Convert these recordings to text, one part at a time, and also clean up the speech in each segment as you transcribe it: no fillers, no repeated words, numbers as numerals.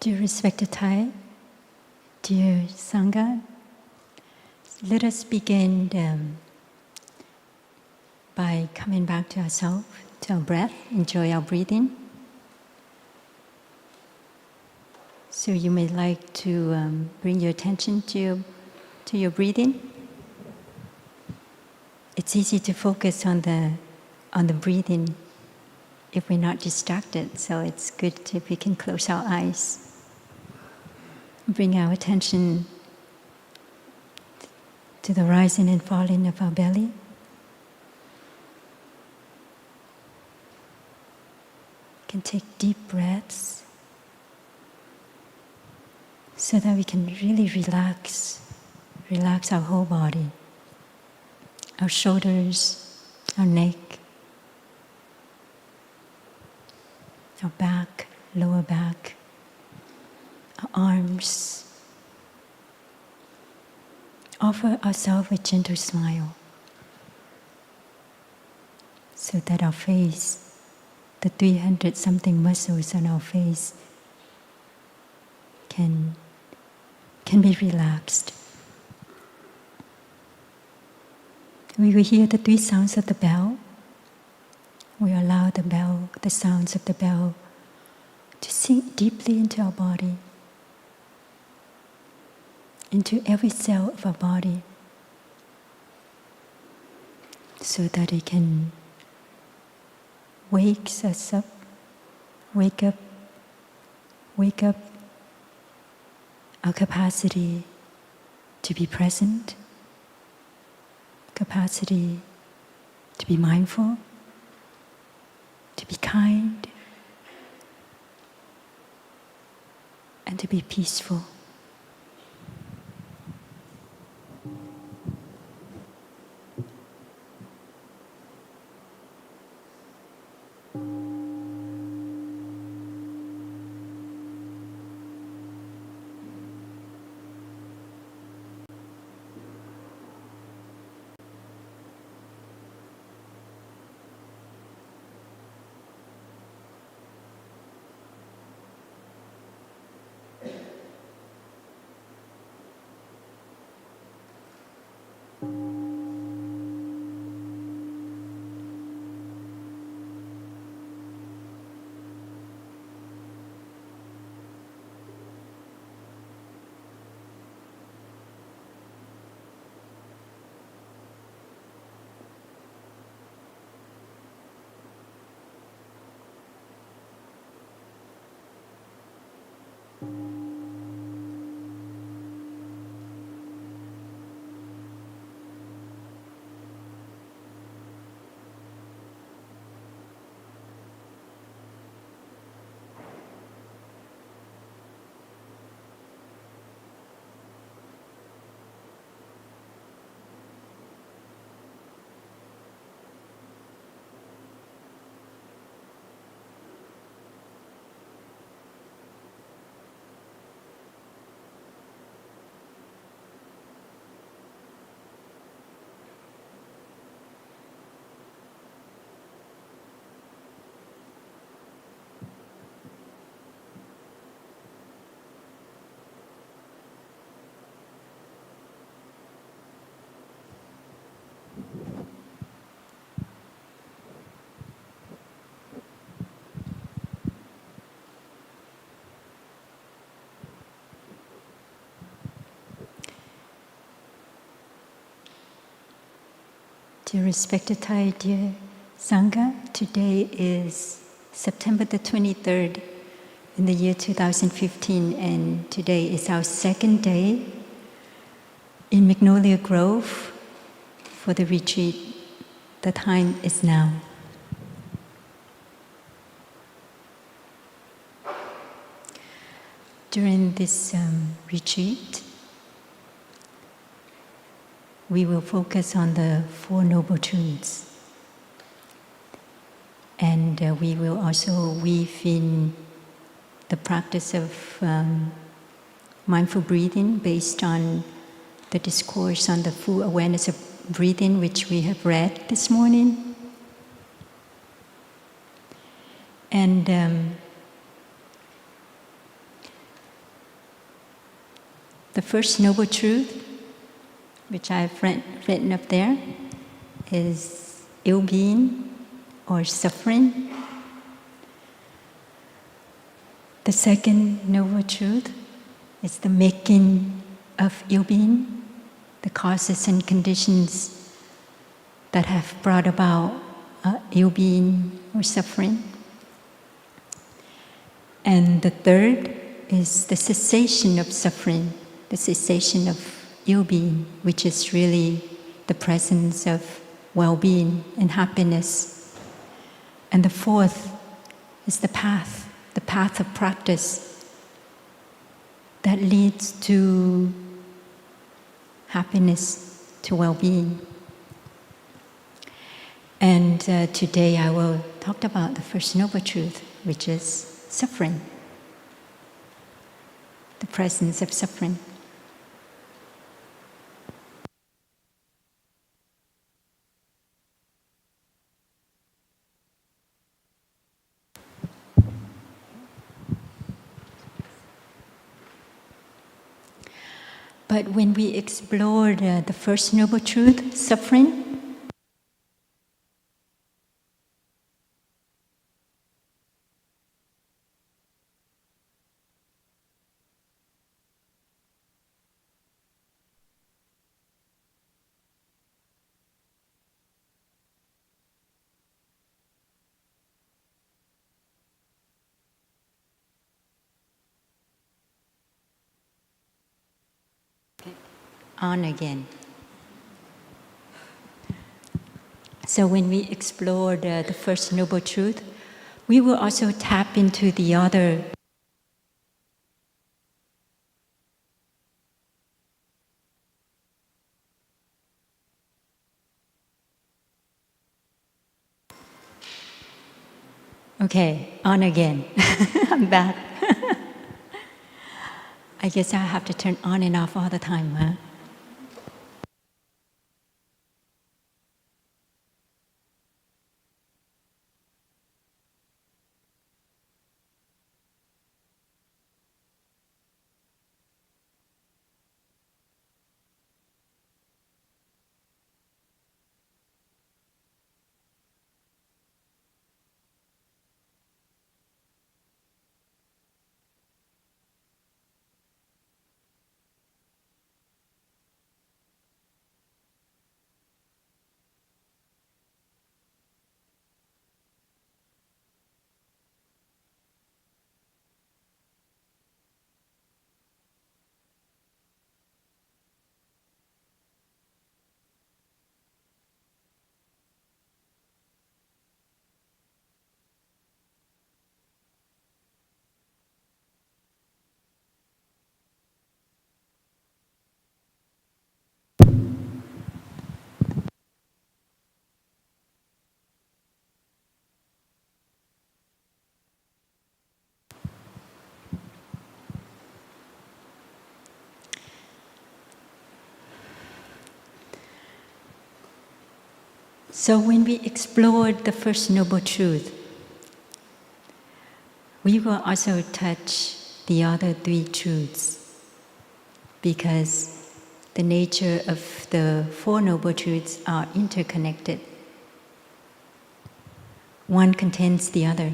Dear respected Thai, dear Sangha, let us begin by coming back to ourselves, to our breath, enjoy our breathing. So you may like to bring your attention to your breathing. It's easy to focus on the breathing if we're not distracted, so it's good if we can close our eyes. Bring our attention to the rising and falling of our belly. We can take deep breaths so that we can really relax our whole body, our shoulders, our neck, our back, lower back, our arms. Offer ourselves a gentle smile so that our face, the 300-something muscles on our face can be relaxed. We will hear the 3 sounds of the bell. We allow the sounds of the bell to sink deeply into our body, into every cell of our body, so that it can wake us up, wake up our capacity to be present, capacity to be mindful, to be kind, and to be peaceful. Dear respected Thai, dear Sangha, today is September the 23rd in the year 2015, and today is our second day in Magnolia Grove for the retreat. The time is now. During this retreat, we will focus on the 4 Noble Truths. And we will also weave in the practice of mindful breathing based on the discourse on the full awareness of breathing, which we have read this morning. And The first noble truth, which I've written up there, is ill-being or suffering. The second noble truth is the making of ill-being, the causes and conditions that have brought about ill-being or suffering. And the third is the cessation of suffering, the cessation of ill-being, which is really the presence of well-being and happiness. And the fourth is the path of practice that leads to happiness, to well-being. And today I will talk about the first noble truth, which is suffering, the presence of suffering. But when we explored the first noble truth, suffering, on again. So when we explored the first noble truth, we will also tap into the other Okay, on again. I'm back. I guess I have to turn on and off all the time, huh? So when we explored the first noble truth, we will also touch the other three truths, because the nature of the Four Noble Truths are interconnected. One contains the other.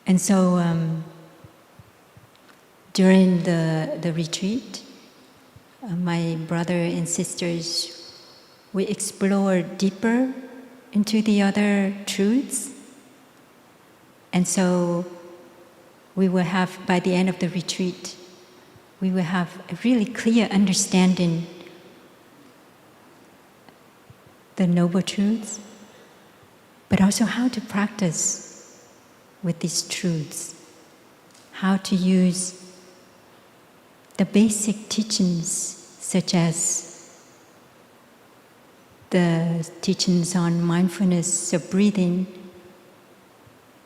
And so during the retreat, my brother and sisters, we explored deeper into the other truths. And so we will have, by the end of the retreat, we will have a really clear understanding the noble truths, but also how to practice with these truths, how to use the basic teachings such as the teachings on mindfulness of breathing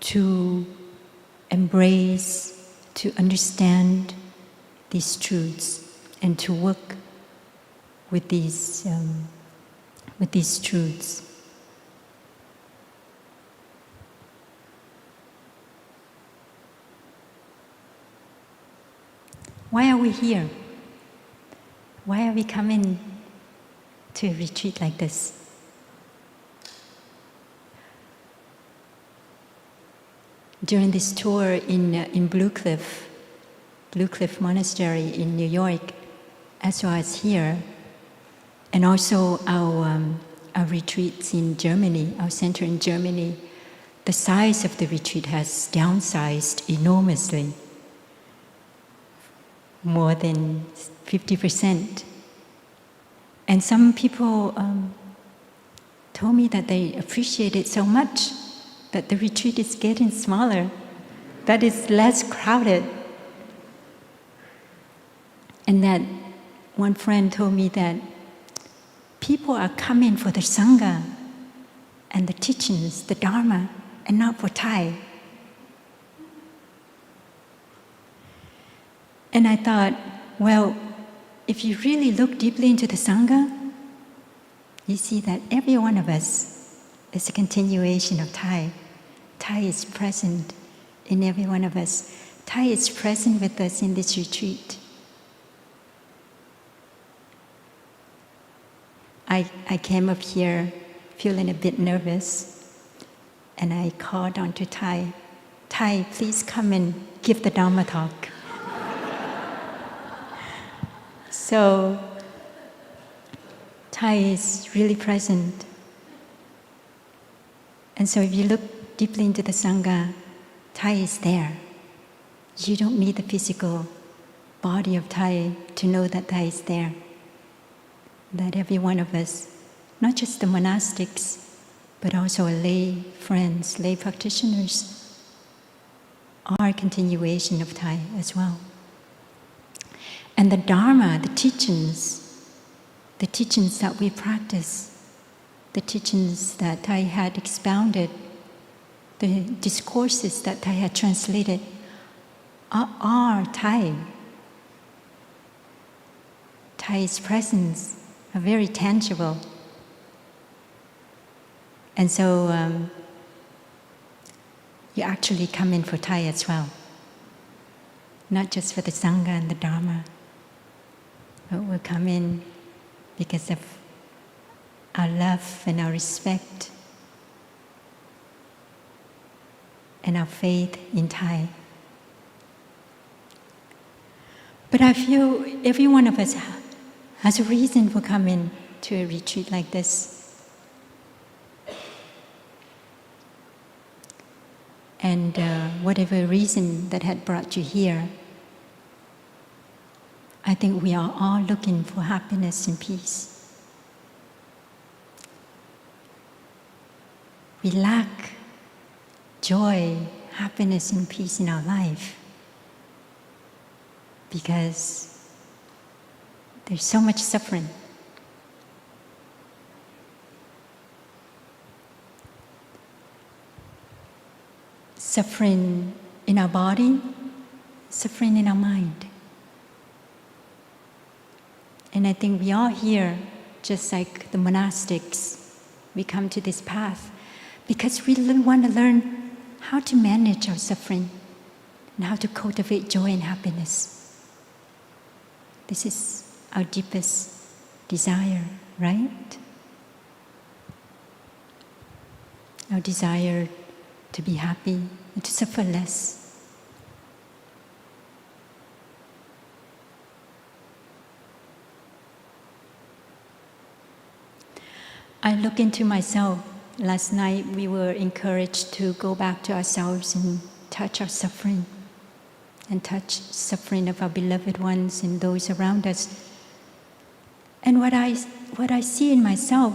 to embrace, to understand these truths and to work with these truths. Why are we here? Why are we coming to a retreat like this? During this tour in Blue Cliff Monastery in New York, as well as here, and also our retreats in Germany, our center in Germany, the size of the retreat has downsized enormously, more than 50%. And some people told me that they appreciate it so much that the retreat is getting smaller, that it's less crowded. And that one friend told me that people are coming for the Sangha and the teachings, the Dharma, and not for Thai. And I thought, well, if you really look deeply into the Sangha, you see that every one of us is a continuation of Thai. Thai is present in every one of us. Thai is present with us in this retreat. I came up here feeling a bit nervous, and I called on to Thai. Thai, please come and give the Dharma talk. So, Thai is really present. And so if you look deeply into the Sangha, Thai is there. You don't need the physical body of Thai to know that Thai is there. That every one of us, not just the monastics, but also lay friends, lay practitioners, are a continuation of Thai as well. And the Dharma, the teachings that we practice, the teachings that Thai had expounded, the discourses that Thai had translated, are Thai. Thai's presence are very tangible. And so you actually come in for Thai as well. Not just for the Sangha and the Dharma, but we'll come in because of our love and our respect and our faith in Thai. But I feel every one of us has a reason for coming to a retreat like this. And whatever reason that had brought you here, I think we are all looking for happiness and peace. We lack joy, happiness, and peace in our life because there's so much suffering. Suffering in our body, suffering in our mind. And I think we are here, just like the monastics, we come to this path because we want to learn how to manage our suffering and how to cultivate joy and happiness. This is our deepest desire, right? Our desire to be happy and to suffer less. I look into myself. Last night we were encouraged to go back to ourselves and touch our suffering and touch suffering of our beloved ones and those around us. And what I see in myself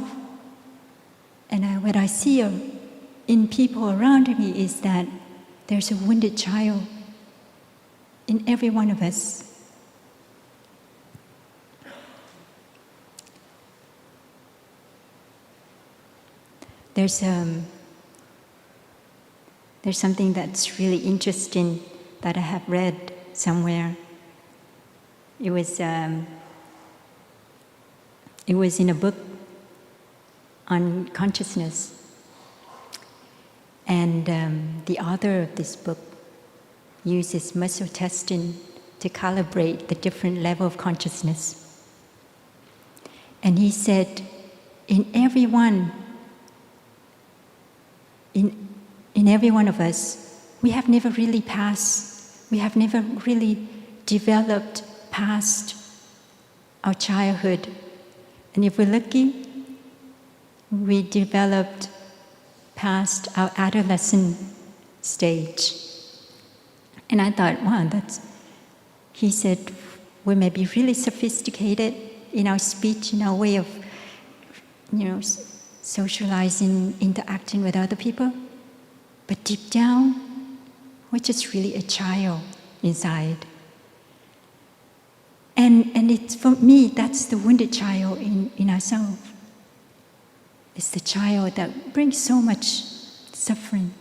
and what I see in people around me is that there's a wounded child in every one of us. There's something that's really interesting that I have read somewhere. It was in a book on consciousness. And the author of this book uses muscle testing to calibrate the different level of consciousness. And he said, in every one of us, we have never really developed past our childhood. And if we're lucky, we developed past our adolescent stage. And I thought, wow, he said, we may be really sophisticated in our speech, in our way of, socializing, interacting with other people. But deep down, we're just really a child inside. And it's, for me, that's the wounded child in ourselves. It's the child that brings so much suffering.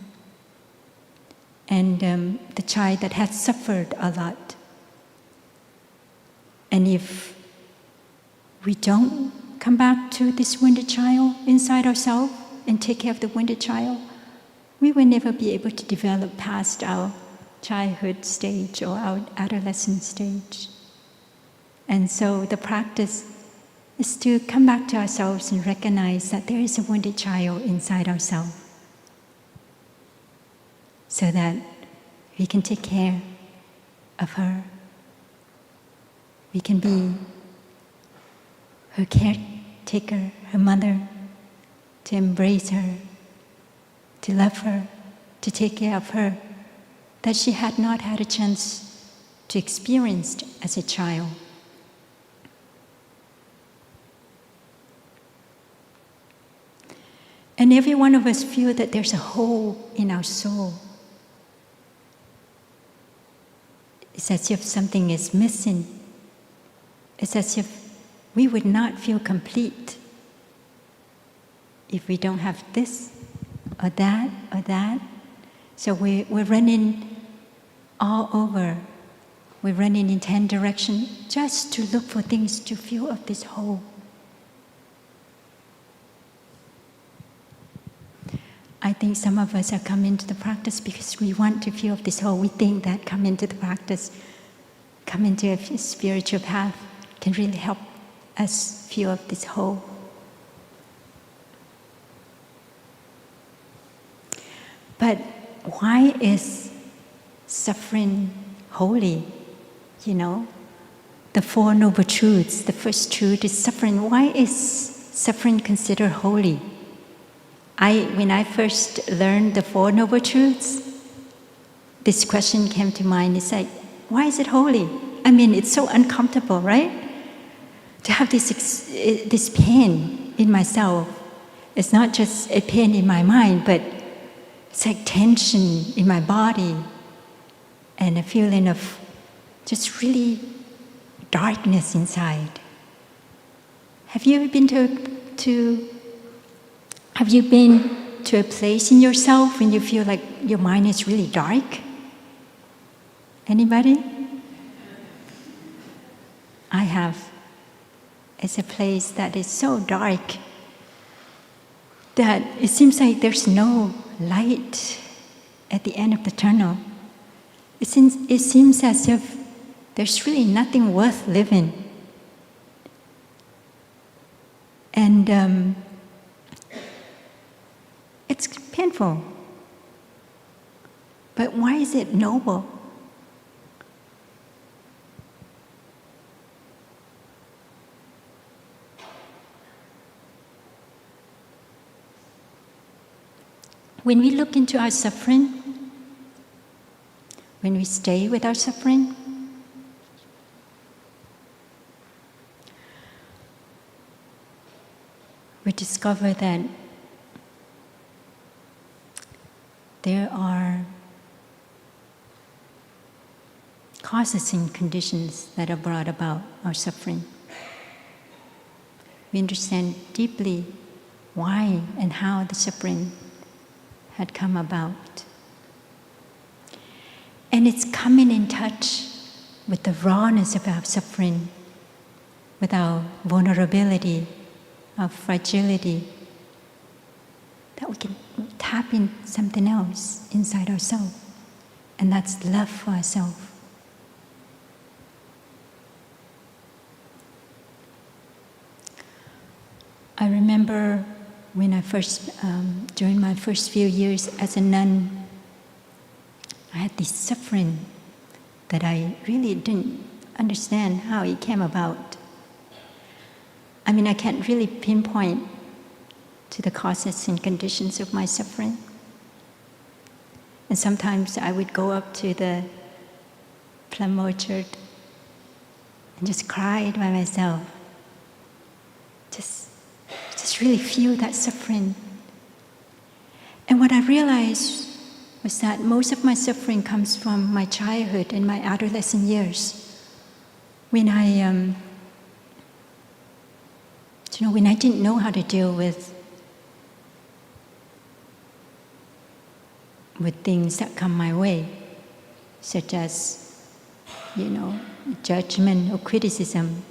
And the child that has suffered a lot. And if we don't come back to this wounded child inside ourselves and take care of the wounded child, we will never be able to develop past our childhood stage or our adolescent stage. And so the practice is to come back to ourselves and recognize that there is a wounded child inside ourselves, so that we can take care of her. We can be her caretaker, her mother, to embrace her, to love her, to take care of her, that she had not had a chance to experience as a child. And every one of us feel that there's a hole in our soul. It's as if something is missing. It's as if we would not feel complete if we don't have this or that or that. So we're running all over. We're running in 10 directions just to look for things to fill up this hole. I think some of us are coming into the practice because we want to fill up this hole. We think that come into the practice, come into a spiritual path can really help us fill up this hole. But why is suffering holy? The Four Noble Truths, the first truth is suffering. Why is suffering considered holy? When I first learned the Four Noble Truths, this question came to mind. It's like, why is it holy? I mean, it's so uncomfortable, right? To have this pain in myself. It's not just a pain in my mind, but it's like tension in my body and a feeling of just really darkness inside. Have you been to a place in yourself when you feel like your mind is really dark? Anybody? I have. It's a place that is so dark that it seems like there's no light at the end of the tunnel. It seems as if there's really nothing worth living. And it's painful. But why is it noble? When we look into our suffering, when we stay with our suffering, we discover that there are causes and conditions that are brought about our suffering. We understand deeply why and how the suffering had come about. And it's coming in touch with the rawness of our suffering, with our vulnerability, our fragility, that we can tap in something else inside ourselves, and that's love for ourselves. when I first, during my first few years as a nun, I had this suffering that I really didn't understand how it came about. I mean, I can't really pinpoint to the causes and conditions of my suffering. And sometimes I would go up to the plum orchard and just cry by myself. Just really feel that suffering. And what I realized was that most of my suffering comes from my childhood and my adolescent years. When I didn't know how to deal with things that come my way, such as, judgment or criticism.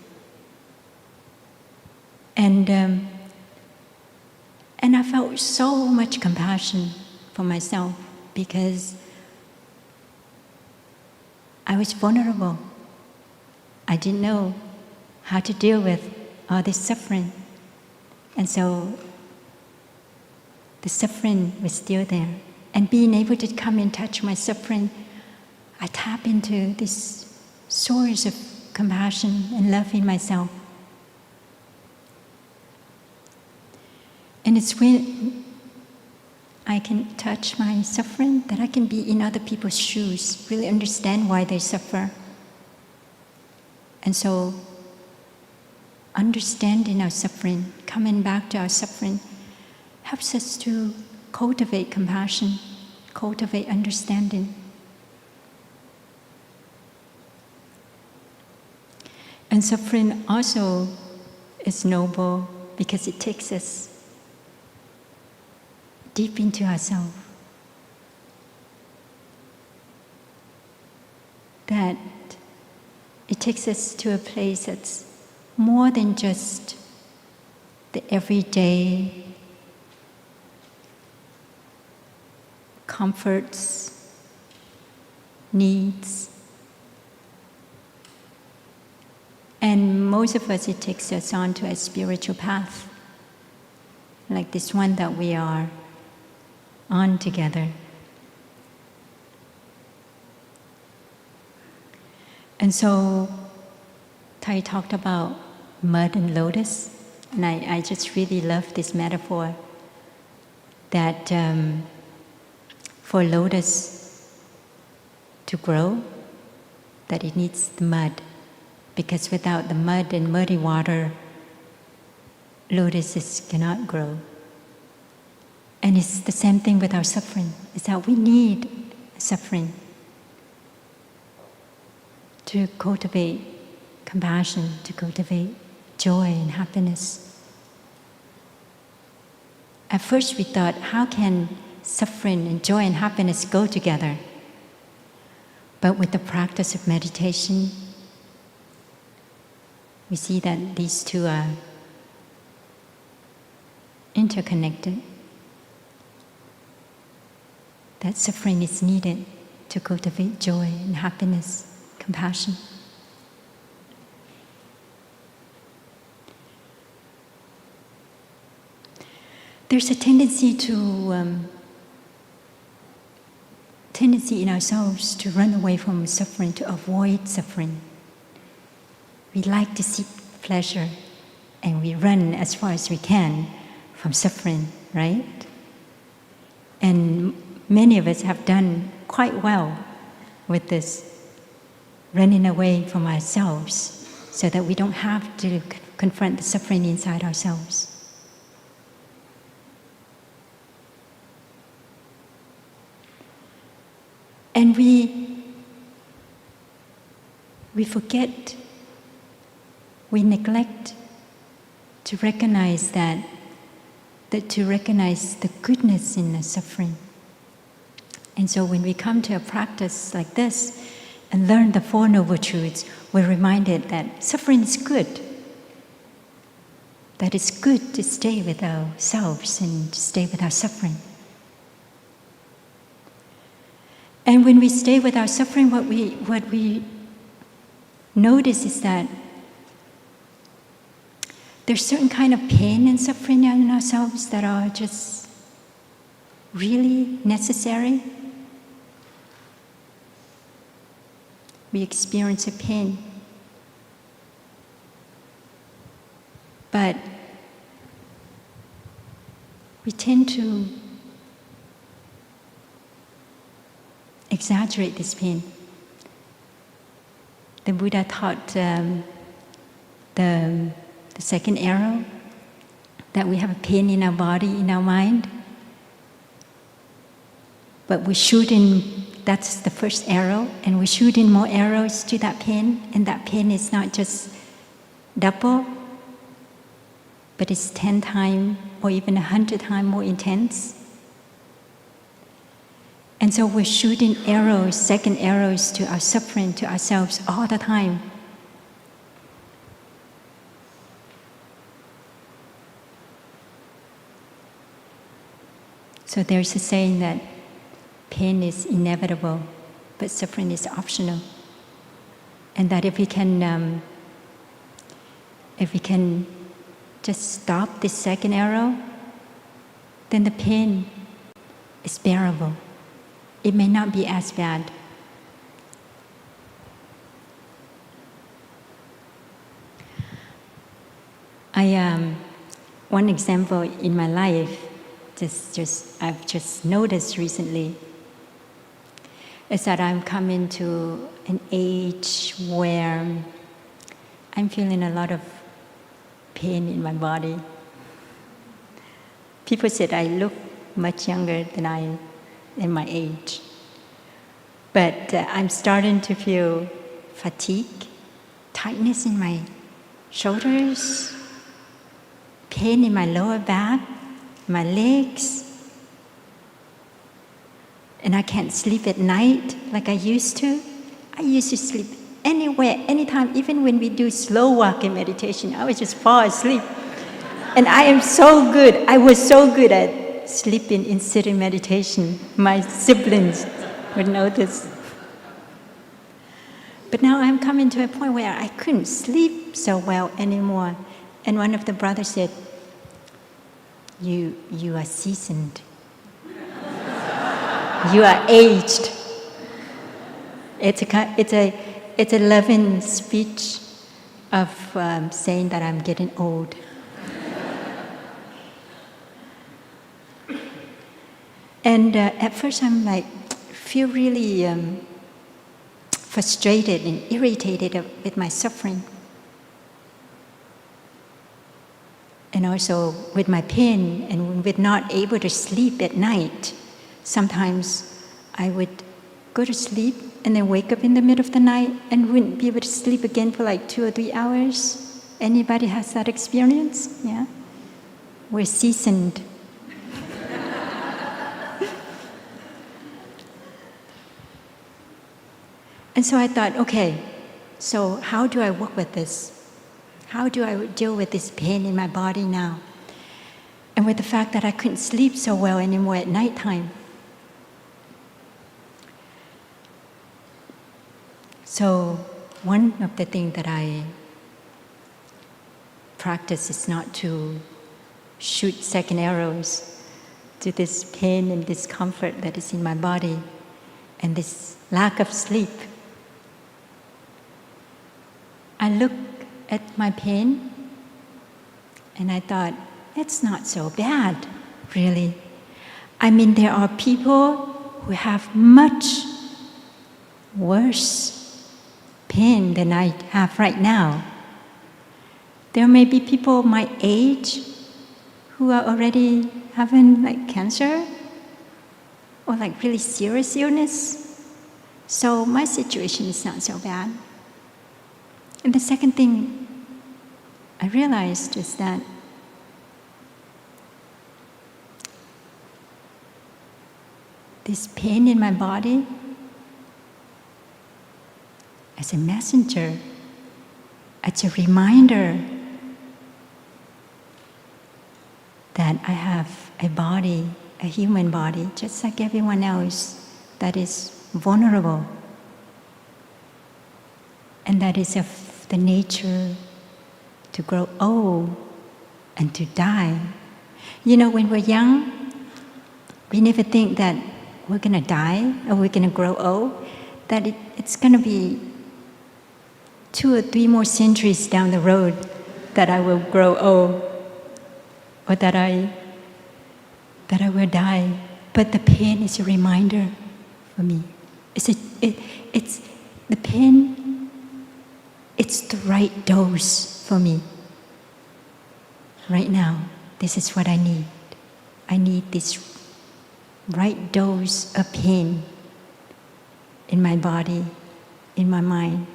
And I felt so much compassion for myself because I was vulnerable. I didn't know how to deal with all this suffering. And so the suffering was still there. And being able to come and touch my suffering, I tap into this source of compassion and love in myself. And it's when I can touch my suffering that I can be in other people's shoes, really understand why they suffer. And so, understanding our suffering, coming back to our suffering, helps us to cultivate compassion, cultivate understanding. And suffering also is noble because it takes us deep into ourselves. That it takes us to a place that's more than just the everyday comforts, needs. And most of us, it takes us onto a spiritual path, like this one that we are on together. And so, Tai talked about mud and lotus, and I just really love this metaphor that for lotus to grow, that it needs the mud, because without the mud and muddy water, lotuses cannot grow. And it's the same thing with our suffering, is that we need suffering to cultivate compassion, to cultivate joy and happiness. At first we thought, how can suffering and joy and happiness go together? But with the practice of meditation, we see that these two are interconnected. That suffering is needed to cultivate joy and happiness, compassion. There's a tendency in ourselves to run away from suffering, to avoid suffering. We like to seek pleasure, and we run as far as we can from suffering, right? And many of us have done quite well with this, running away from ourselves so that we don't have to confront the suffering inside ourselves. And we forget, we neglect to recognize that to recognize the goodness in the suffering. And so when we come to a practice like this and learn the Four Noble Truths, we're reminded that suffering is good. That it's good to stay with ourselves and to stay with our suffering. And when we stay with our suffering, what we notice is that there's certain kind of pain and suffering in ourselves that are just really necessary. We experience a pain. But we tend to exaggerate this pain. The Buddha taught the second arrow, that we have a pain in our body, in our mind. But we shoot in, that's the first arrow, and we shoot in more arrows to that pain, and that pain is not just double, but it's 10 times or even 100 times more intense. And so we're shooting arrows, second arrows to our suffering, to ourselves all the time. So there's a saying that pain is inevitable, but suffering is optional. And that if we can just stop this second arrow, then the pain is bearable. It may not be as bad. One example in my life, I've just noticed recently, is that I'm coming to an age where I'm feeling a lot of pain in my body. People said I look much younger than I am in my age. But I'm starting to feel fatigue, tightness in my shoulders, pain in my lower back, my legs. And I can't sleep at night like I used to. I used to sleep anywhere, anytime, even when we do slow walking meditation, I would just fall asleep. And I was so good at sleeping in sitting meditation. My siblings would notice. But now I'm coming to a point where I couldn't sleep so well anymore. And one of the brothers said, you are seasoned. You are aged. It's a loving speech of saying that I'm getting old. And at first I'm feel really frustrated and irritated with my suffering. And also with my pain and with not able to sleep at night. Sometimes I would go to sleep and then wake up in the middle of the night and wouldn't be able to sleep again for 2 or 3 hours. Anybody has that experience? Yeah? We're seasoned. And so I thought, okay, so how do I work with this? How do I deal with this pain in my body now? And with the fact that I couldn't sleep so well anymore at nighttime. So one of the things that I practice is not to shoot second arrows to this pain and discomfort that is in my body and this lack of sleep. I look at my pain and I thought, it's not so bad, really. I mean, there are people who have much worse pain than I have right now. There may be people my age who are already having cancer or really serious illness. So my situation is not so bad. And the second thing I realized is that this pain in my body as a messenger, as a reminder that I have a body, a human body, just like everyone else, that is vulnerable and that is of the nature to grow old and to die. You know, when we're young, we never think that we're going to die or we're going to grow old, that it's going to be 2 or 3 more centuries down the road that I will grow old or that I will die. But the pain is a reminder for me. It's the pain, it's the right dose for me. Right now, this is what I need. I need this right dose of pain in my body, in my mind,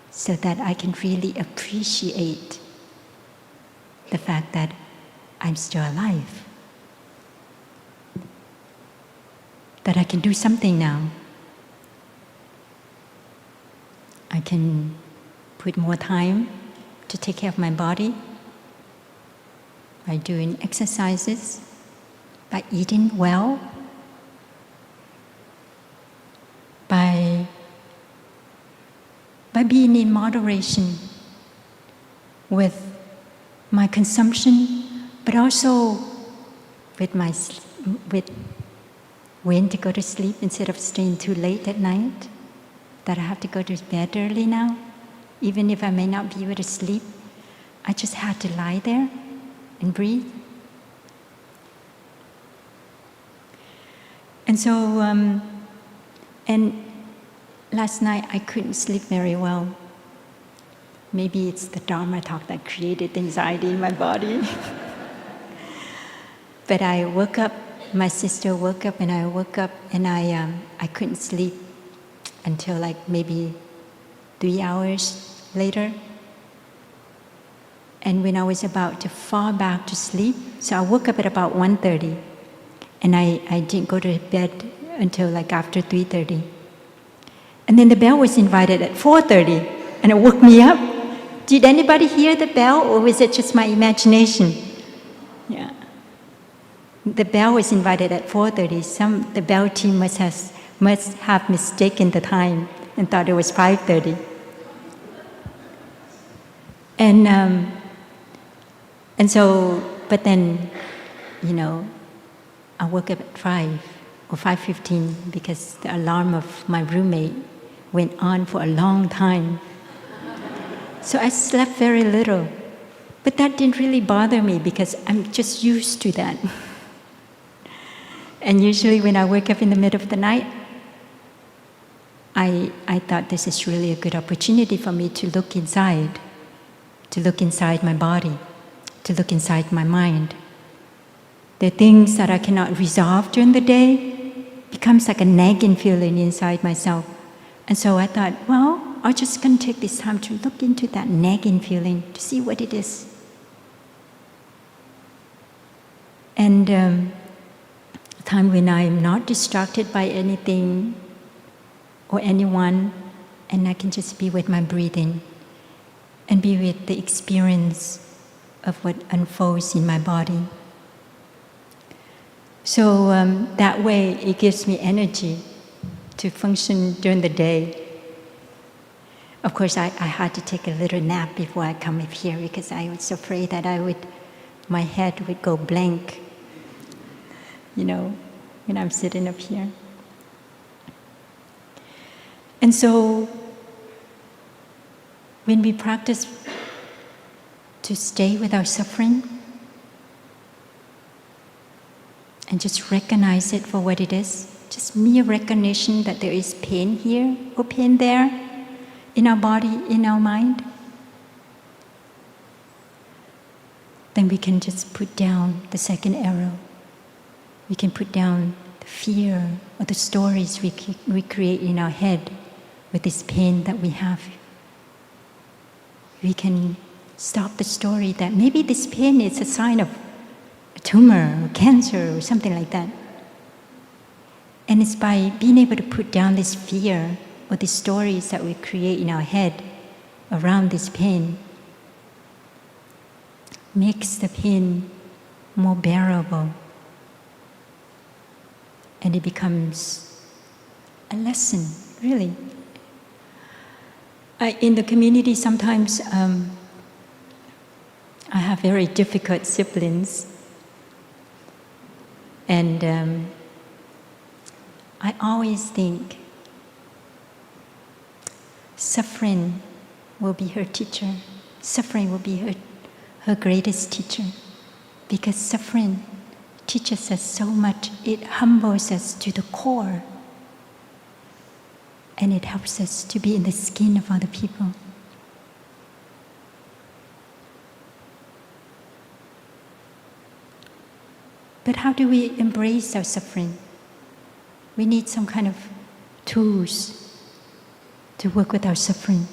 so that I can really appreciate the fact that I'm still alive. That I can do something now. I can put more time to take care of my body by doing exercises, by eating well, by being in moderation with my consumption, but also with when to go to sleep instead of staying too late at night, that I have to go to bed early now. Even if I may not be able to sleep, I just had to lie there and breathe. And so, and last night I couldn't sleep very well. Maybe it's the Dharma talk that created anxiety in my body. But I woke up, my sister woke up, and I woke up, and I couldn't sleep until like maybe 3 hours later. And when I was about to fall back to sleep, so I woke up at about 1:30, and I didn't go to bed until like after 3:30. And then the bell was invited at 4:30, and it woke me up. Did anybody hear the bell, or was it just my imagination? Yeah. The bell was invited at 4:30. The bell team must have mistaken the time and thought it was 5:30. And so, but then, you know, I woke up at 5 or 5:15 because the alarm of my roommate went on for a long time. So I slept very little. But that didn't really bother me because I'm just used to that. And usually when I wake up in the middle of the night, I thought this is really a good opportunity for me to look inside my body, to look inside my mind. The things that I cannot resolve during the day becomes like a nagging feeling inside myself. And so I thought, well, I'm just going to take this time to look into that nagging feeling to see what it is. And a time when I'm not distracted by anything or anyone, and I can just be with my breathing and be with the experience of what unfolds in my body. So that way it gives me energy to function during the day. Of course, I had to take a little nap before I come up here because I was afraid that my head would go blank, you know, when I'm sitting up here. And so, when we practice to stay with our suffering and just recognize it for what it is, just mere recognition that there is pain here or pain there in our body, in our mind, then we can just put down the second arrow. We can put down the fear or the stories we create in our head with this pain that we have. We can stop the story that maybe this pain is a sign of a tumor or cancer or something like that. And it's by being able to put down this fear or the stories that we create in our head around this pain makes the pain more bearable. And it becomes a lesson, really. In the community, sometimes I have very difficult siblings. And I always think suffering will be her teacher. Suffering will be her greatest teacher. Because suffering teaches us so much. It humbles us to the core. And it helps us to be in the skin of other people. But how do we embrace our suffering? We need some kind of tools to work with our suffering.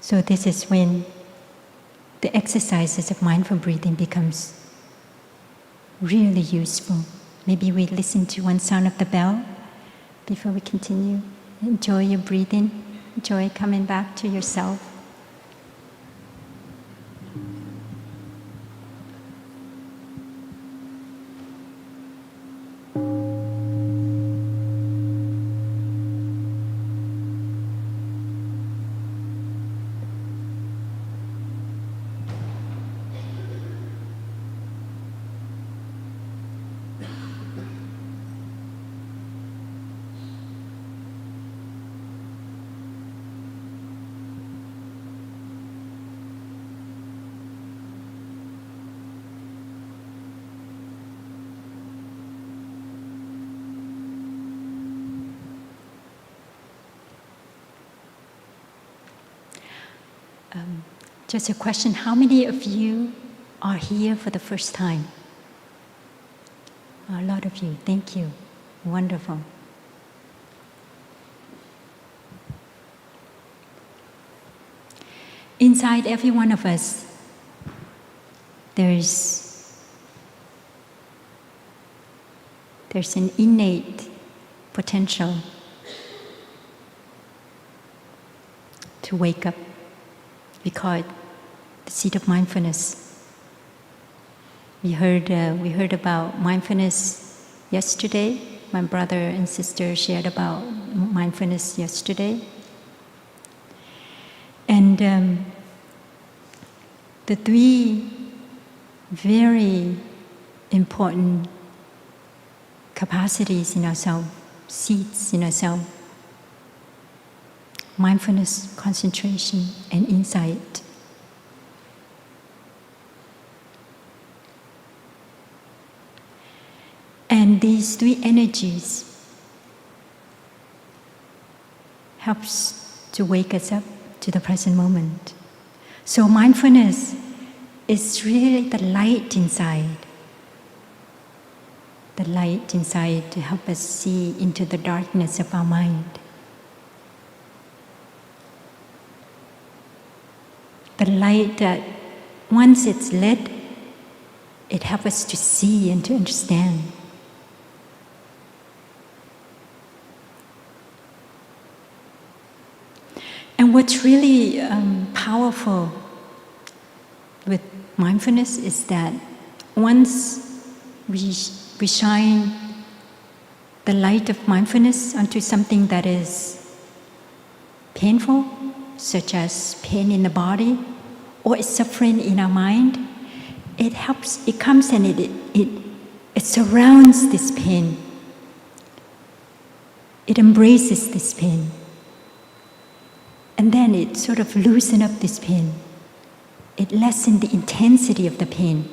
So this is when the exercises of mindful breathing becomes really useful. Maybe we listen to one sound of the bell before we continue. Enjoy your breathing. Enjoy coming back to yourself. Just a question, how many of you are here for the first time? A lot of you, thank you. Wonderful. Inside every one of us, there's an innate potential to wake up. We call it the seed of mindfulness. We heard about mindfulness yesterday. My brother and sister shared about mindfulness yesterday. And the three very important capacities in ourselves, seeds in ourselves: mindfulness, concentration, and insight. And these three energies helps to wake us up to the present moment. So mindfulness is really the light inside. The light inside to help us see into the darkness of our mind. The light that once it's lit, it helps us to see and to understand. And what's really powerful with mindfulness is that once we shine the light of mindfulness onto something that is painful, such as pain in the body or suffering in our mind, it comes and it surrounds this pain. It embraces this pain. And then it sort of loosens up this pain. It lessens the intensity of the pain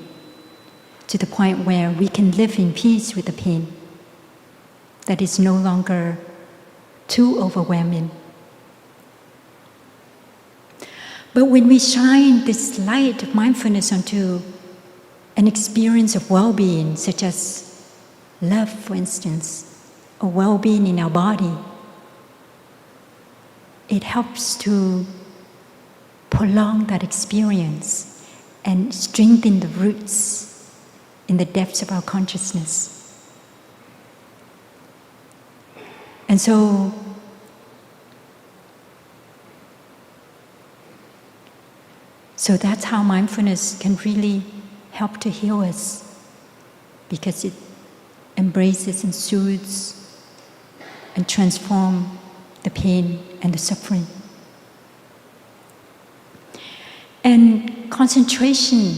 to the point where we can live in peace with the pain that is no longer too overwhelming. But when we shine this light of mindfulness onto an experience of well-being, such as love, for instance, or well-being in our body, it helps to prolong that experience and strengthen the roots in the depths of our consciousness. And so that's how mindfulness can really help to heal us, because it embraces and soothes and transforms the pain and the suffering. And concentration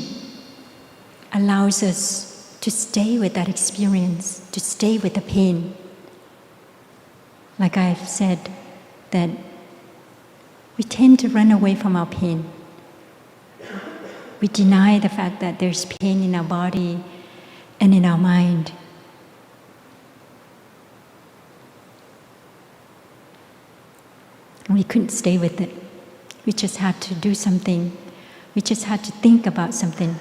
allows us to stay with that experience, to stay with the pain. Like I've said, that we tend to run away from our pain. We deny the fact that there's pain in our body and in our mind. And we couldn't stay with it. We just had to do something. We just had to think about something,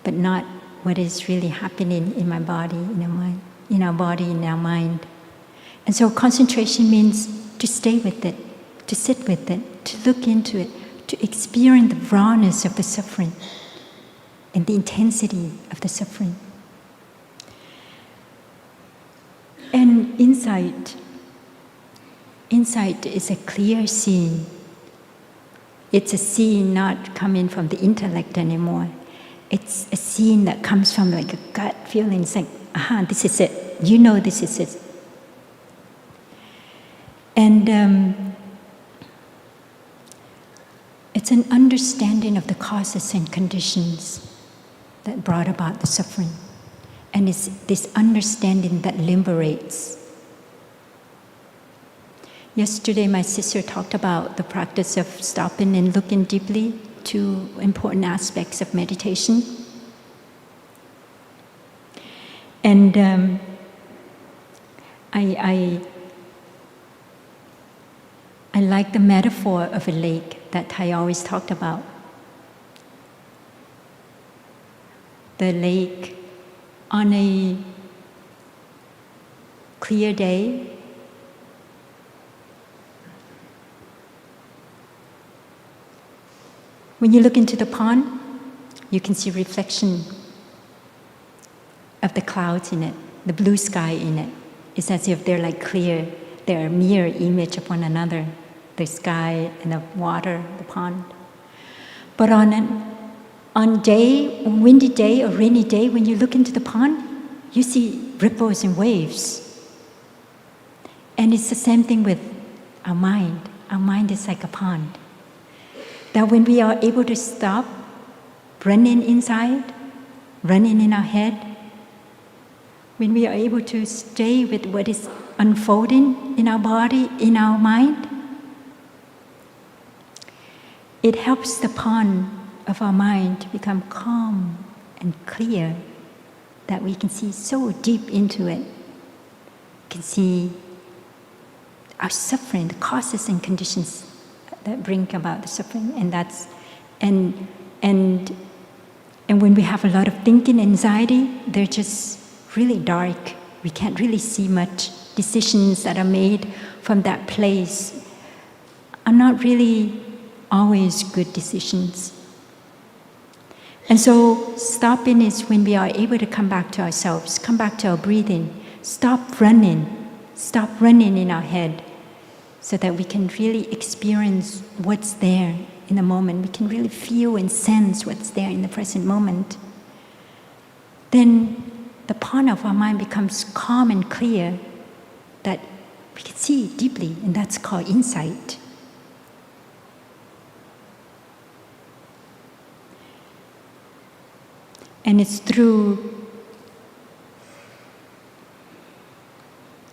but not what is really happening in my body, in our mind, in our body, in our mind. And so concentration means to stay with it, to sit with it, to look into it, to experience the rawness of the suffering and the intensity of the suffering. And insight is a clear seeing. It's a seeing not coming from the intellect anymore. It's a seeing that comes from like a gut feeling. It's like, aha, this is it. You know this is it. And it's an understanding of the causes and conditions that brought about the suffering. And it's this understanding that liberates. Yesterday, my sister talked about the practice of stopping and looking deeply to important aspects of meditation. And I like the metaphor of a lake that Thai always talked about. The lake on a clear day, when you look into the pond, you can see reflection of the clouds in it, the blue sky in it. It's as if they're like clear, they're a mirror image of one another, the sky and the water, the pond. But on a windy day or rainy day, when you look into the pond, you see ripples and waves. And it's the same thing with our mind. Our mind is like a pond. That when we are able to stop running inside, running in our head, when we are able to stay with what is unfolding in our body, in our mind, it helps the pond of our mind to become calm and clear, that we can see so deep into it. We can see our suffering, the causes and conditions that bring about the suffering, and when we have a lot of thinking, anxiety, they're just really dark. We can't really see much. Decisions that are made from that place are not really always good decisions. And so stopping is when we are able to come back to ourselves, come back to our breathing, stop running in our head, so that we can really experience what's there in the moment. We can really feel and sense what's there in the present moment. Then the pond of our mind becomes calm and clear, that we can see deeply, and that's called insight. And it's through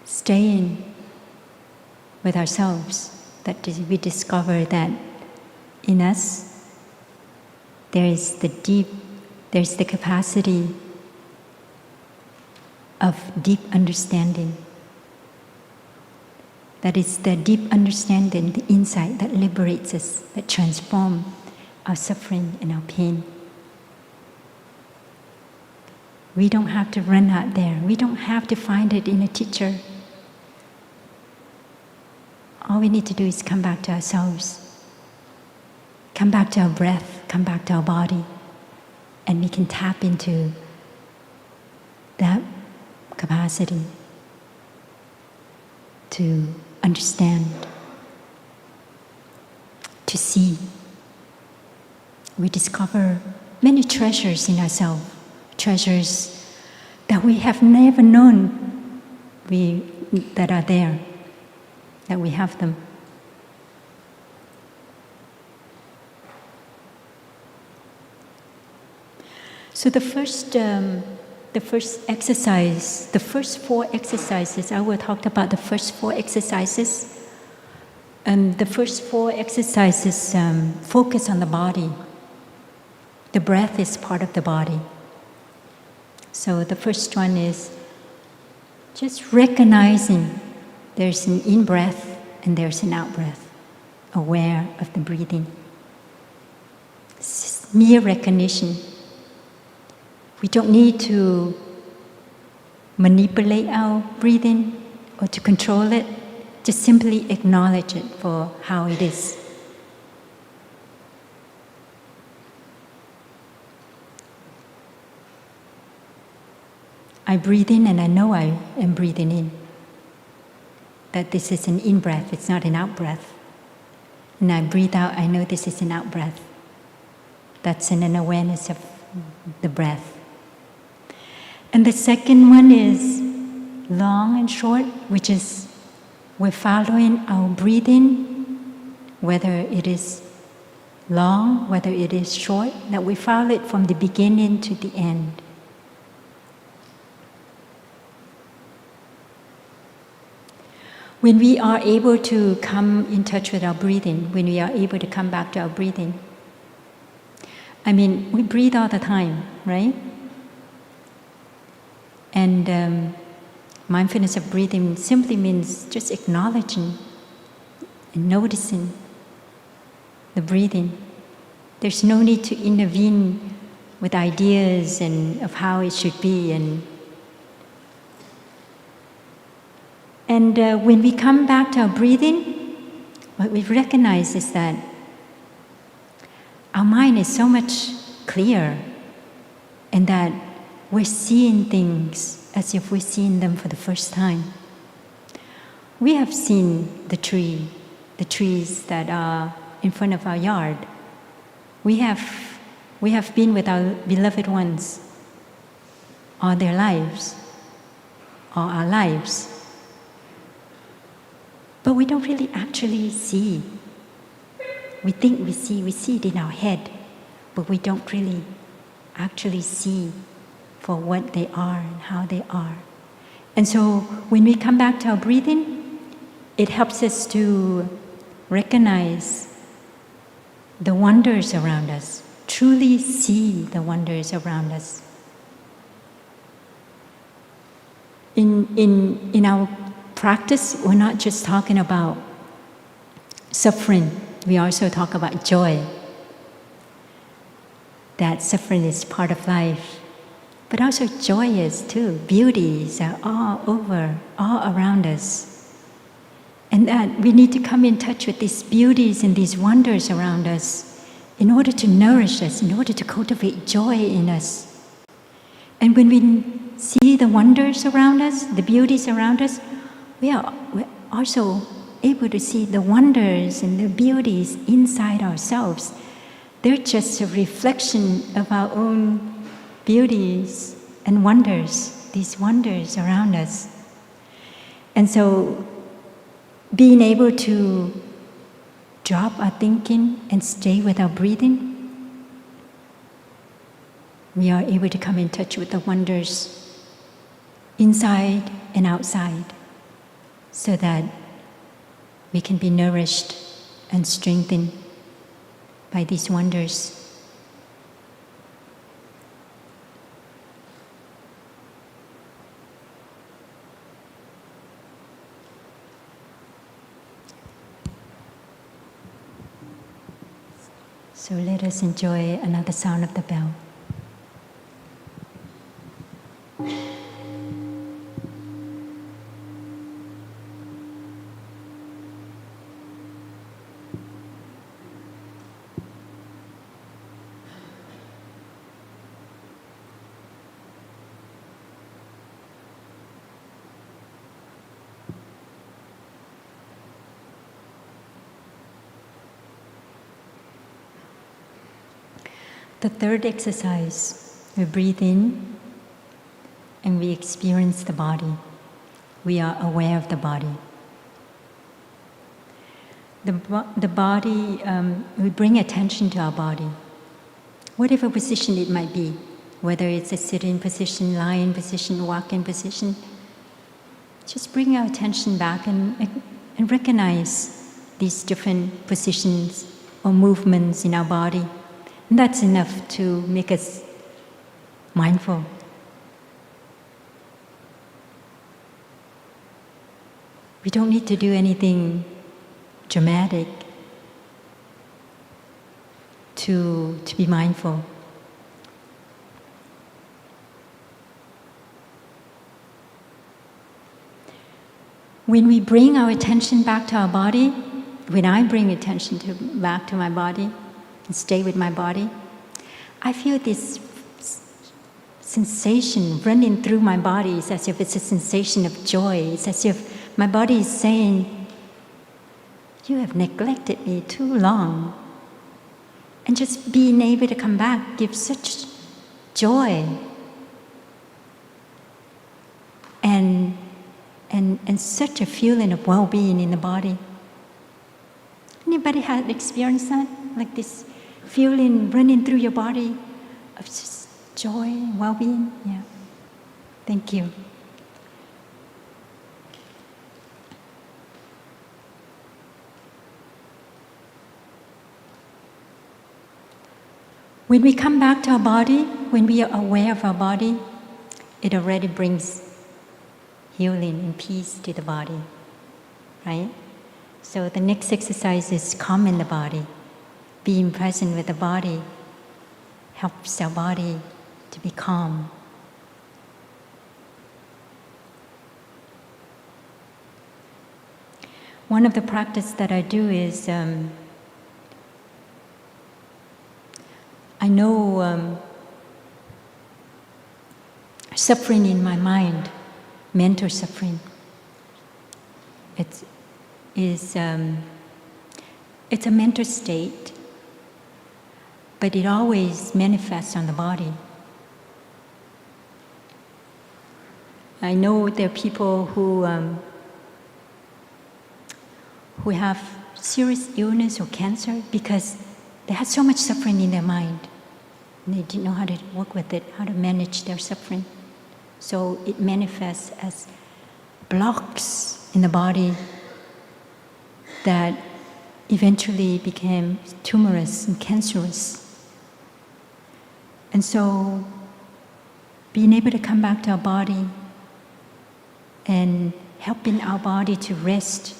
staying with ourselves that we discover that in us there's the capacity of deep understanding. That is the deep understanding, the insight that liberates us, that transforms our suffering and our pain. We don't have to run out there. We don't have to find it in a teacher. All we need to do is come back to ourselves, come back to our breath, come back to our body, and we can tap into that capacity to understand, to see. We discover many treasures in ourselves, treasures that we have never known that are there, that we have them. So the first exercise, the first 4 exercises, I will talk about the first 4 exercises. The first 4 exercises focus on the body. The breath is part of the body. So the first one is just recognizing there's an in-breath and there's an out-breath, aware of the breathing. It's mere recognition. We don't need to manipulate our breathing or to control it. Just simply acknowledge it for how it is. I breathe in and I know I am breathing in. That this is an in-breath, it's not an out-breath. And I breathe out, I know this is an out-breath. That's an awareness of the breath. And the second one is long and short, which is we're following our breathing, whether it is long, whether it is short, that we follow it from the beginning to the end. When we are able to come in touch with our breathing, when we are able to come back to our breathing, I mean, we breathe all the time, right? And mindfulness of breathing simply means just acknowledging and noticing the breathing. There's no need to intervene with ideas and of how it should be. And when we come back to our breathing, what we recognize is that our mind is so much clearer, and that we're seeing things as if we're seeing them for the first time. We have seen the trees that are in front of our yard. We have been with our beloved ones all their lives, all our lives. But we don't really actually see. We think we see it in our head, but we don't really actually see for what they are and how they are. And so when we come back to our breathing, it helps us to recognize the wonders around us, truly see the wonders around us. In our practice, we're not just talking about suffering, we also talk about joy. That suffering is part of life, but also joy is too. Beauties are all over, all around us. And that we need to come in touch with these beauties and these wonders around us in order to nourish us, in order to cultivate joy in us. And when we see the wonders around us, the beauties around us, we're also able to see the wonders and the beauties inside ourselves. They're just a reflection of our own beauties and wonders, these wonders around us. And so being able to drop our thinking and stay with our breathing, we are able to come in touch with the wonders inside and outside, so that we can be nourished and strengthened by these wonders. So let us enjoy another sound of the bell. The third exercise, we breathe in and we experience the body. We are aware of the body. The body, we bring attention to our body, whatever position it might be. whether it's a sitting position, lying position, walking position. Just bring our attention back and recognize these different positions or movements in our body. And that's enough to make us mindful. We don't need to do anything dramatic to be mindful. When we bring our attention back to our body, when I bring attention back to my body and stay with my body, I feel this sensation running through my body. It's as if it's a sensation of joy. It's as if my body is saying, you have neglected me too long. And just being able to come back gives such joy. And such a feeling of well-being in the body. Anybody had experienced that? Like this feeling running through your body of just joy and well-being? Yeah. Thank you. When we come back to our body, when we are aware of our body, it already brings healing and peace to the body, right? So the next exercise is calming the body. Being present with the body helps our body to be calm. One of the practices that I do is, I know suffering in my mind, mental suffering. It's a mental state, but it always manifests on the body. I know there are people who have serious illness or cancer because they had so much suffering in their mind. And they didn't know how to work with it, how to manage their suffering. So it manifests as blocks in the body that eventually became tumorous and cancerous. And so being able to come back to our body and helping our body to rest,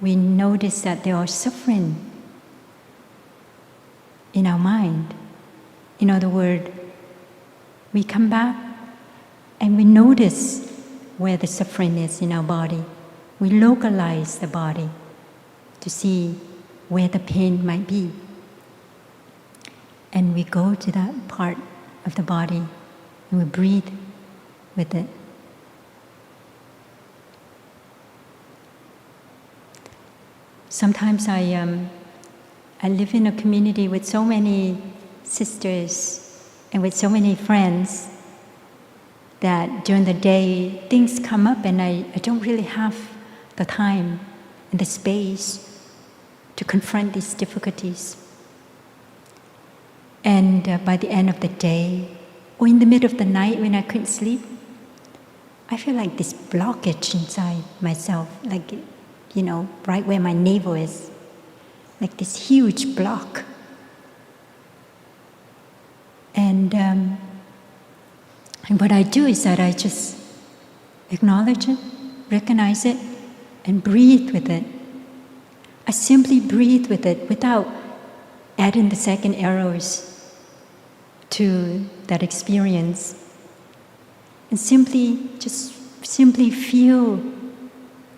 we notice that there are suffering in our mind. In other words, we come back and we notice where the suffering is in our body. We localize the body to see where the pain might be. And we go to that part of the body and we breathe with it. Sometimes I live in a community with so many sisters and with so many friends that during the day things come up and I don't really have the time and the space to confront these difficulties. And by the end of the day, or in the middle of the night when I couldn't sleep, I feel like this blockage inside myself, like, you know, right where my navel is, like this huge block. And what I do is that I just acknowledge it, recognize it, and breathe with it. I simply breathe with it without adding the second arrows to that experience. And simply feel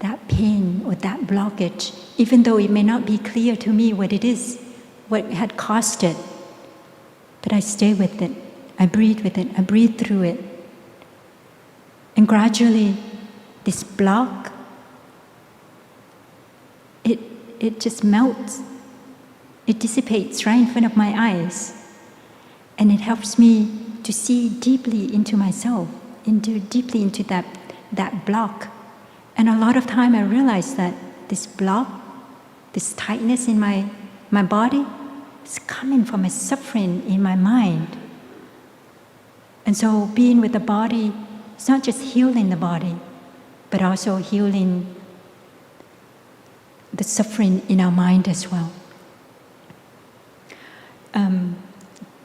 that pain or that blockage, even though it may not be clear to me what it is, what had caused it. But I stay with it, I breathe with it, I breathe through it. And gradually, this block, it just melts. It dissipates right in front of my eyes. And it helps me to see deeply into myself, deeply into that block. And a lot of time I realize that this block, this tightness in my body, is coming from a suffering in my mind. And so being with the body, it's not just healing the body, but also healing the suffering in our mind as well.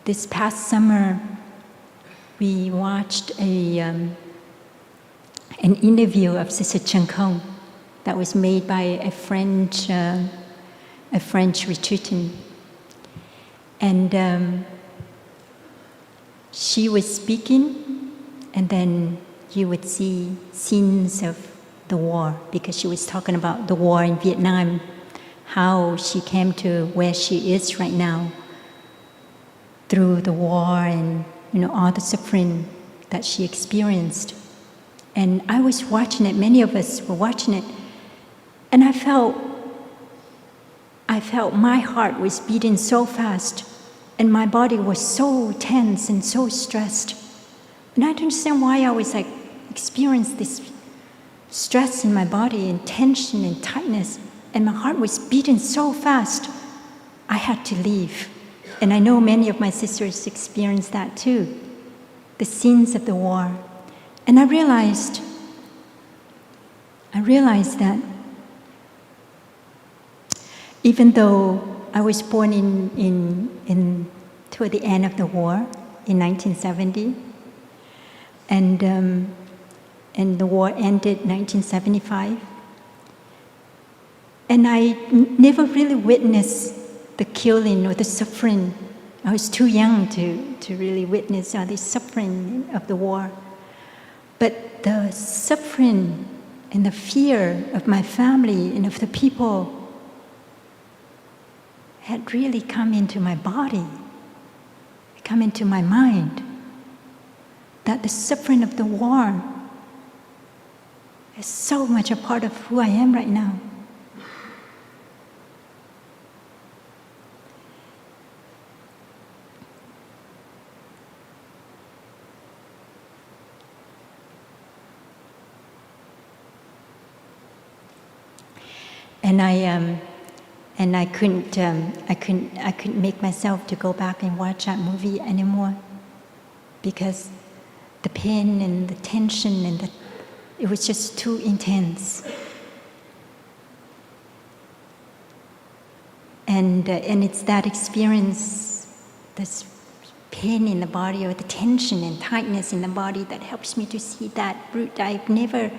This past summer, we watched an interview of Sister Chen Kong that was made by a French retreatant. And she was speaking, and then you would see scenes of the war, because she was talking about the war in Vietnam, how she came to where she is right now through the war and all the suffering that she experienced. And I was watching it, many of us were watching it, and I felt my heart was beating so fast, and my body was so tense and so stressed. And I don't understand why I was experiencing this stress in my body and tension and tightness, and my heart was beating so fast. I had to leave. And I know many of my sisters experienced that too, the scenes of the war. And I realized that even though I was born in toward the end of the war in 1970, and the war ended in 1975, and I never really witnessed the killing or the suffering. I was too young to really witness all the suffering of the war. But the suffering and the fear of my family and of the people had really come into my body, come into my mind. That the suffering of the war is so much a part of who I am right now. And I couldn't make myself to go back and watch that movie anymore, because the pain and the tension and it was just too intense. And it's that experience, this pain in the body or the tension and tightness in the body that helps me to see that root. I've never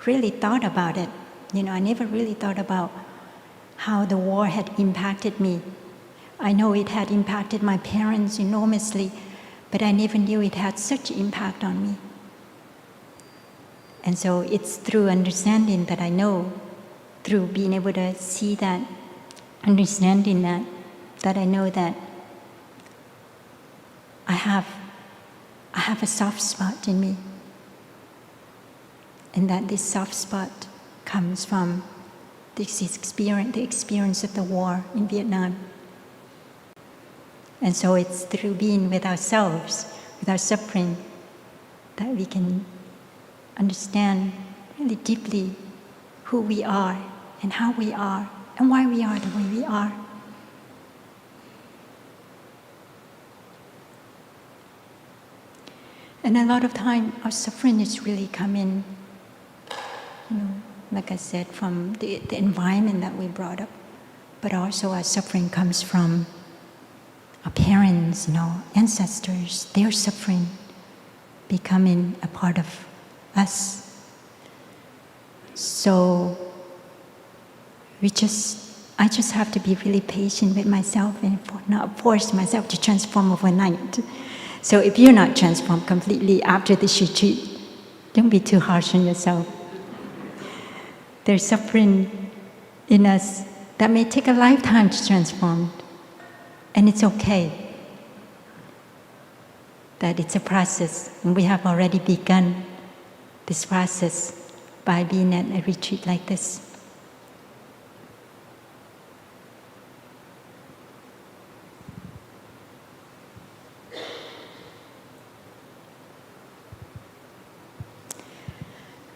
really thought about it. I never really thought about how the war had impacted me. I know it had impacted my parents enormously, but I never knew it had such impact on me. And so it's through understanding that I know, through being able to see that, understanding that I know that I have a soft spot in me, and that this soft spot comes from the experience of the war in Vietnam. And so it's through being with ourselves, with our suffering, that we can understand really deeply who we are and how we are and why we are the way we are. And a lot of time, our suffering is really coming, like I said, from the environment that we brought up, but also our suffering comes from our parents, ancestors, their suffering becoming a part of us. So I just have to be really patient with myself and not force myself to transform overnight. So if you're not transformed completely after this retreat, don't be too harsh on yourself. There's suffering in us that may take a lifetime to transform, and it's okay. That it's a process, and we have already begun this process by being at a retreat like this.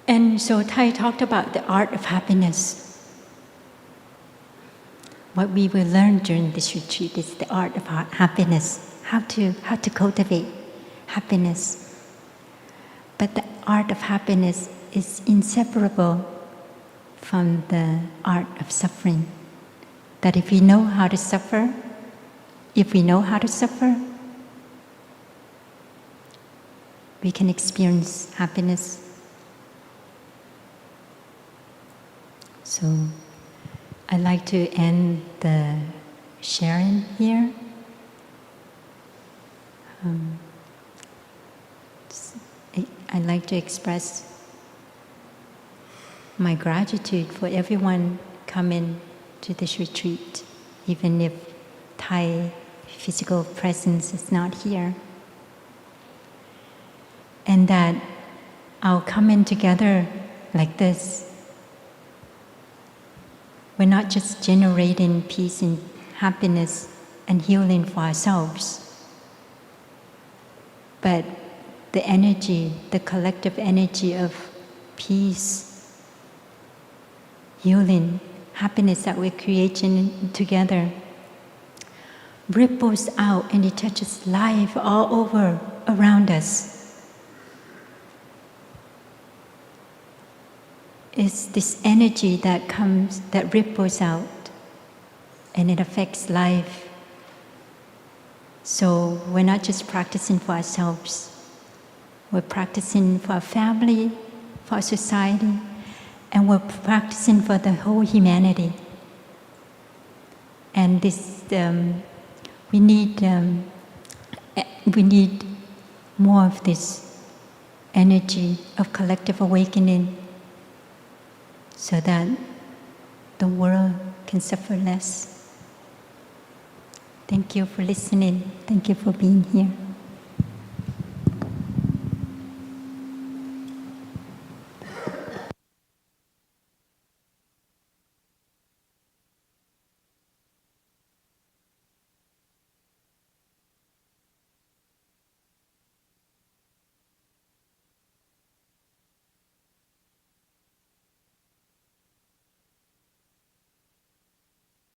And so Thai talked about the art of happiness. What we will learn during this retreat is the art of happiness, how to cultivate happiness. But the art of happiness is inseparable from the art of suffering. That if we know how to suffer, we can experience happiness. So I'd like to end the sharing here. I'd like to express my gratitude for everyone coming to this retreat, even if Thai physical presence is not here. And that our coming together like this, we're not just generating peace and happiness and healing for ourselves, but the energy, the collective energy of peace, healing, happiness that we're creating together ripples out and it touches life all over around us. It's this energy that comes, that ripples out, and it affects life. So we're not just practicing for ourselves, we're practicing for our family, for our society, and we're practicing for the whole humanity. And this, we need more of this energy of collective awakening, so that the world can suffer less. Thank you for listening. Thank you for being here.